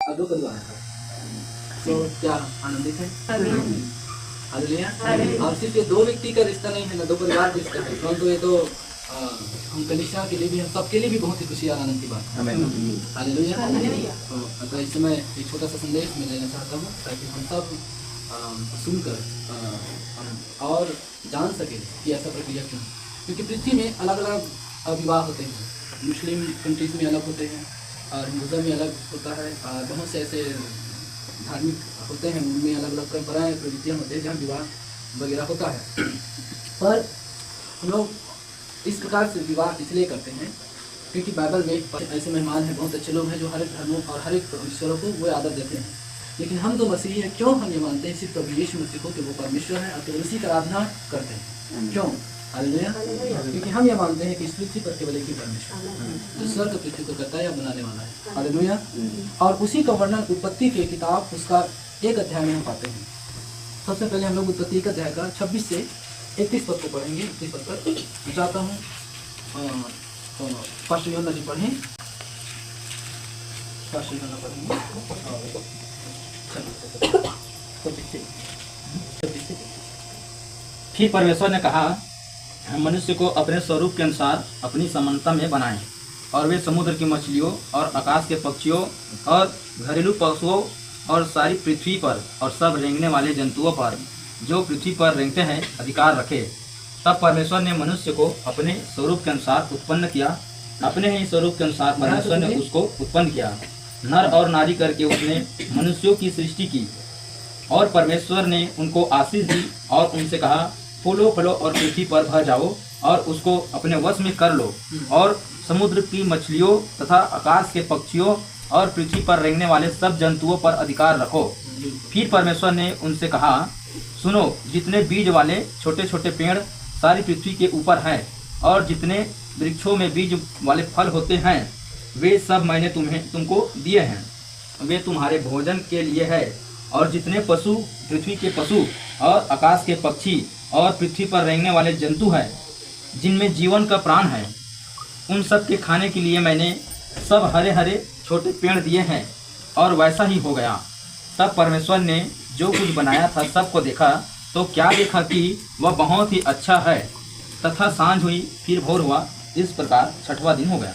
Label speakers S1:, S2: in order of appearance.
S1: दो परिवार है, तो क्या आनंदित है? हालेलुया। और सिर्फ ये दो व्यक्ति का रिश्ता नहीं है ना, दो परिवार का रिश्ता है, परंतु ये तो हम कलीसिया के लिए भी, हम सबके लिए भी बहुत ही खुशी और आनंद की बात है। हालेलुया। तो इस समय एक छोटा सा संदेश मैं देना चाहता हूँ ताकि हम सब सुनकर हम और जान सके कि ऐसा प्रक्रिया क्यों है। क्योंकि पृथ्वी में अलग अलग विवाह होते हैं, मुस्लिम कंट्रीज में अलग होते हैं और हिंदुज़म में अलग होता है, और बहुत से ऐसे धार्मिक होते हैं उनमें अलग अलग परंपराएं प्रवृत्तियाँ होते हैं जहाँ विवाह वगैरह होता है। पर हम लोग इस प्रकार से विवाह इसलिए करते हैं क्योंकि बाइबल में ऐसे मेहमान हैं, बहुत अच्छे लोग हैं जो हर एक धर्मों और हर एक ईश्वरों को वो आदर देते हैं। लेकिन हम तो मसीही हैं, क्यों हम ये मानते हैं सिर्फ प्रभु यीशु मसीह को कि वो परमेश्वर है और केवल उसी का आराधना करते हैं? क्यों? हालेलुया। क्योंकि हम ये मानते हैं कि इस पृथ्वी पर केवल एक ही परमेश्वर जो स्वर्ग पृथ्वी को करता है या बनाने वाला है। हालेलुया। और उसी का वर्णन उत्पत्ति के किताब उसका 1 अध्याय में हम पाते हैं। सबसे पहले हम लोग उत्पत्ति का अध्याय का 26 से 31 पद को पढ़ेंगे। 31 पद पर मैं चाहता हूँ फर्स्ट यूहन्ना जी पढ़ें, फर्स्ट यूहन्ना पढ़ेंगे।
S2: फिर परमेश्वर ने कहा, हम मनुष्य को अपने स्वरूप के अनुसार अपनी समानता में बनाएं, और वे समुद्र की मछलियों और आकाश के पक्षियों और घरेलू पशुओं और सारी पृथ्वी पर और सब रेंगने वाले जंतुओं पर जो पृथ्वी पर रेंगते हैं अधिकार रखे। तब परमेश्वर ने मनुष्य को अपने स्वरूप के अनुसार उत्पन्न किया, अपने ही स्वरूप के अनुसार परमेश्वर ने उसको उत्पन्न किया, नर और नारी करके उसने मनुष्यों की सृष्टि की। और परमेश्वर ने उनको आशीष दी और उनसे कहा, फूलो फलो और पृथ्वी पर भर जाओ और उसको अपने वश में कर लो, और समुद्र की मछलियों तथा आकाश के पक्षियों और पृथ्वी पर रेंगने वाले सब जंतुओं पर अधिकार रखो। फिर परमेश्वर ने उनसे कहा, सुनो, जितने बीज वाले छोटे छोटे पेड़ सारी पृथ्वी के ऊपर हैं और जितने वृक्षों में बीज वाले फल होते हैं, वे सब मैंने तुमको दिए हैं, वे तुम्हारे भोजन के लिए है। और जितने पशु पृथ्वी के पशु और आकाश के पक्षी और पृथ्वी पर रेंगने वाले जंतु हैं जिनमें जीवन का प्राण है, उन सब के खाने के लिए मैंने सब हरे हरे छोटे पेड़ दिए हैं। और वैसा ही हो गया। तब परमेश्वर ने जो कुछ बनाया था सबको देखा, तो क्या देखा कि वह बहुत ही अच्छा है। तथा सांझ हुई, फिर भोर हुआ, इस प्रकार 6वां दिन हो गया।